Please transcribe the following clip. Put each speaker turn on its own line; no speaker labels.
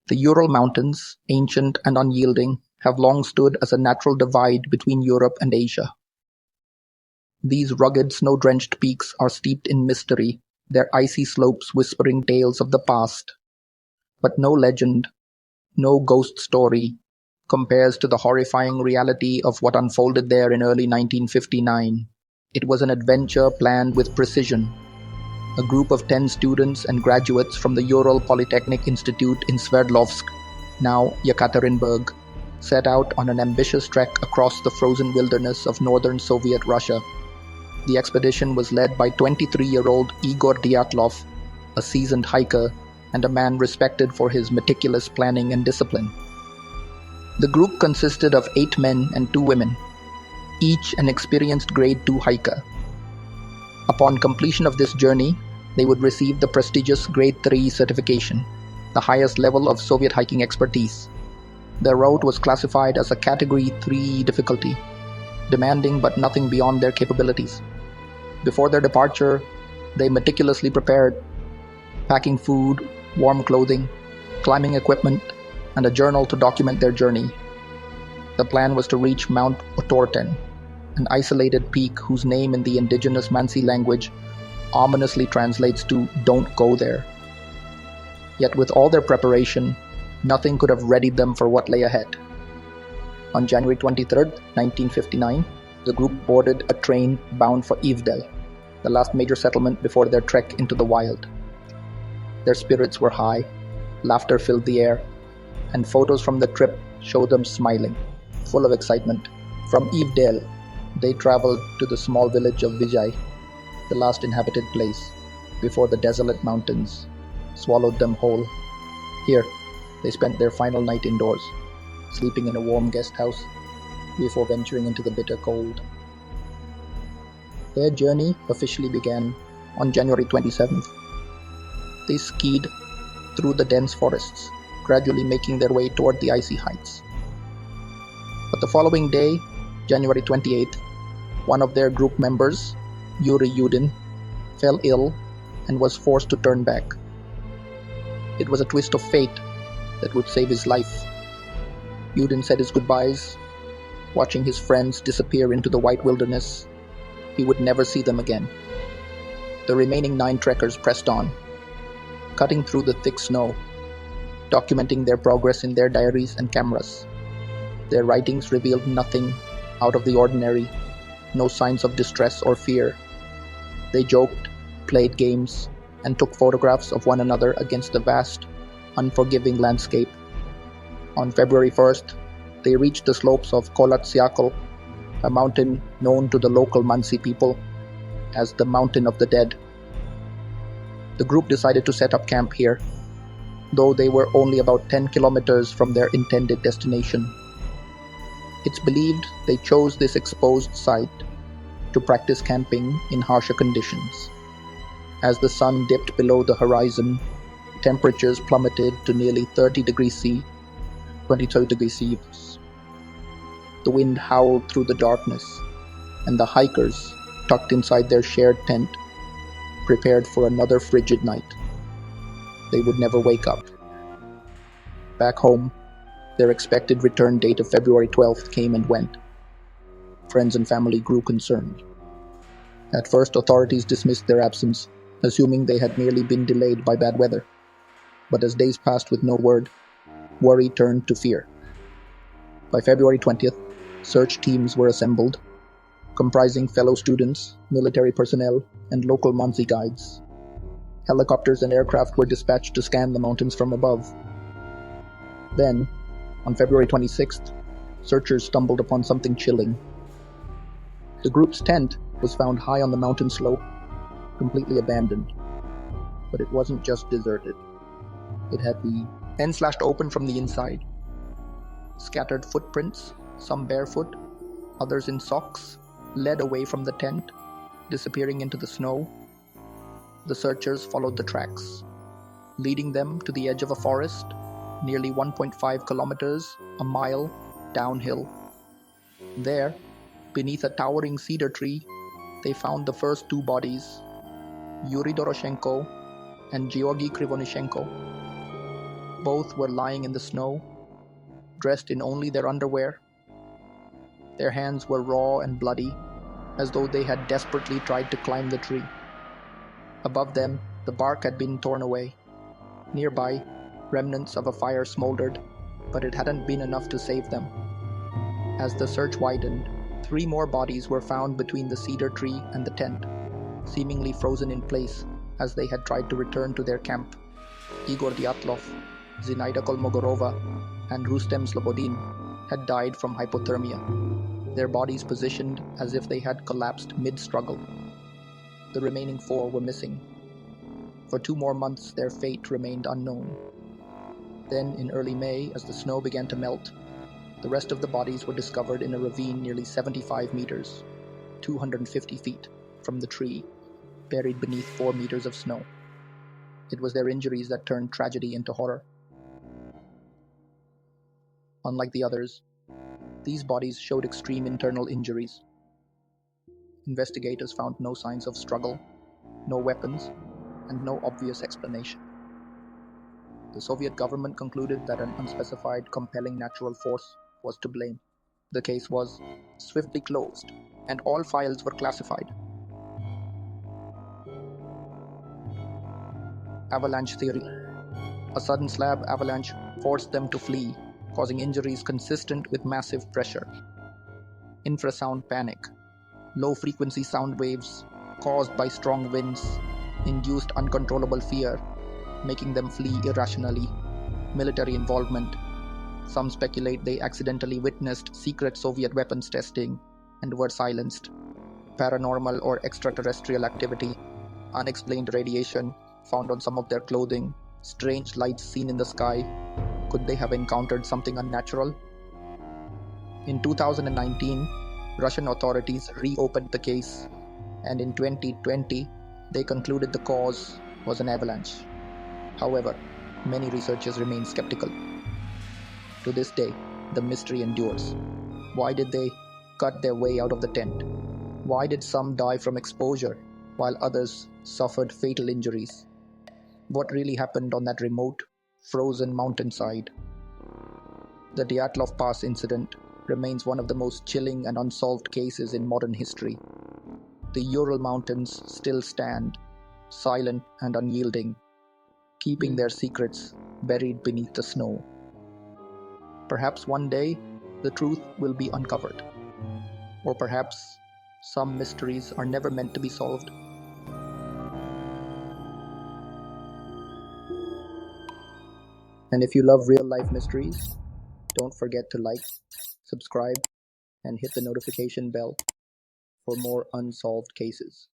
The Ural Mountains, ancient and unyielding, have long stood as a natural divide between Europe and Asia. These rugged, snow-drenched peaks are steeped in mystery, their icy slopes whispering tales of the past. But no legend, no ghost story, compares to the horrifying reality of what unfolded there in early 1959. It was an adventure planned with precision. A group of 10 students and graduates from the Ural Polytechnic Institute in Sverdlovsk, now Yekaterinburg, set out on an ambitious trek across the frozen wilderness of northern Soviet Russia. The expedition was led by 23-year-old Igor Dyatlov, a seasoned hiker and a man respected for his meticulous planning and discipline. The group consisted of 8 men and 2 women, each an experienced Grade 2 hiker. Upon completion of this journey, they would receive the prestigious Grade 3 certification, the highest level of Soviet hiking expertise. Their route was classified as a Category 3 difficulty, demanding but nothing beyond their capabilities. Before their departure, they meticulously prepared, packing food, warm clothing, climbing equipment, and a journal to document their journey. The plan was to reach Mount Otorten, an isolated peak whose name in the indigenous Mansi language ominously translates to "don't go there." Yet with all their preparation, nothing could have readied them for what lay ahead. On January 23, 1959, the group boarded a train bound for Ivdel, the last major settlement before their trek into the wild. Their spirits were high, laughter filled the air, and photos from the trip showed them smiling, full of excitement. From Ivdel, they traveled to the small village of Vijay, the last inhabited place, before the desolate mountains swallowed them whole. Here, they spent their final night indoors, sleeping in a warm guest house before venturing into the bitter cold. Their journey officially began on January 27th. They skied through the dense forests, gradually making their way toward the icy heights. But the following day, January 28th, one of their group members, Yuri Yudin, fell ill and was forced to turn back. It was a twist of fate that would save his life. Yudin said his goodbyes, watching his friends disappear into the white wilderness. He would never see them again. The remaining 9 trekkers pressed on, cutting through the thick snow, documenting their progress in their diaries and cameras. Their writings revealed nothing out of the ordinary, no signs of distress or fear. They joked, played games, and took photographs of one another against the vast, unforgiving landscape. On February 1st, they reached the slopes of Kolatsiakol, a mountain known to the local Mansi people as the Mountain of the Dead. The group decided to set up camp here, though they were only about 10 kilometers from their intended destination. It's believed they chose this exposed site to practice camping in harsher conditions. As the sun dipped below the horizon, temperatures plummeted to nearly 30 degrees C, 22 degrees C. The wind howled through the darkness, and the hikers, tucked inside their shared tent, prepared for another frigid night. They would never wake up. Back home, their expected return date of February 12th came and went. Friends and family grew concerned. At first, authorities dismissed their absence, assuming they had merely been delayed by bad weather. But as days passed with no word, worry turned to fear. By February 20th, search teams were assembled, comprising fellow students, military personnel, and local Mansi guides. Helicopters and aircraft were dispatched to scan the mountains from above. Then, on February 26th, searchers stumbled upon something chilling. The group's tent was found high on the mountain slope, completely abandoned. But it wasn't just deserted. It had the end slashed open from the inside. Scattered footprints, some barefoot, others in socks, led away from the tent, disappearing into the snow. The searchers followed the tracks, leading them to the edge of a forest, nearly 1.5 kilometers, a mile, downhill. There, beneath a towering cedar tree, they found the first 2 bodies, Yuri Doroshenko and Georgy Krivonishenko. Both were lying in the snow, dressed in only their underwear. Their hands were raw and bloody, as though they had desperately tried to climb the tree. Above them, the bark had been torn away. Nearby, remnants of a fire smoldered, but it hadn't been enough to save them. As the search widened, 3 more bodies were found between the cedar tree and the tent, seemingly frozen in place as they had tried to return to their camp. Igor Dyatlov, Zinaida Kolmogorova, and Rustem Slobodin had died from hypothermia, their bodies positioned as if they had collapsed mid-struggle. The remaining 4 were missing. For 2 more months, their fate remained unknown. Then, in early May, as the snow began to melt, the rest of the bodies were discovered in a ravine nearly 75 meters, 250 feet, from the tree, buried beneath 4 meters of snow. It was their injuries that turned tragedy into horror. Unlike the others, these bodies showed extreme internal injuries. Investigators found no signs of struggle, no weapons, and no obvious explanation. The Soviet government concluded that an unspecified, compelling natural force was to blame. The case was swiftly closed, and all files were classified. Avalanche theory. A sudden slab avalanche forced them to flee, causing injuries consistent with massive pressure. Infrasound panic. Low-frequency sound waves caused by strong winds induced uncontrollable fear, making them flee irrationally. Military involvement. Some speculate they accidentally witnessed secret Soviet weapons testing and were silenced. Paranormal or extraterrestrial activity. Unexplained radiation found on some of their clothing. Strange lights seen in the sky. Could they have encountered something unnatural? In 2019, Russian authorities reopened the case, and in 2020, they concluded the cause was an avalanche. However, many researchers remain skeptical. To this day, the mystery endures. Why did they cut their way out of the tent? Why did some die from exposure, while others suffered fatal injuries? What really happened on that remote, frozen mountainside? The Dyatlov Pass incident remains one of the most chilling and unsolved cases in modern history. The Ural Mountains still stand, silent and unyielding, keeping their secrets buried beneath the snow. Perhaps one day, the truth will be uncovered. Or perhaps some mysteries are never meant to be solved. And if you love real-life mysteries, don't forget to like, subscribe, and hit the notification bell for more unsolved cases.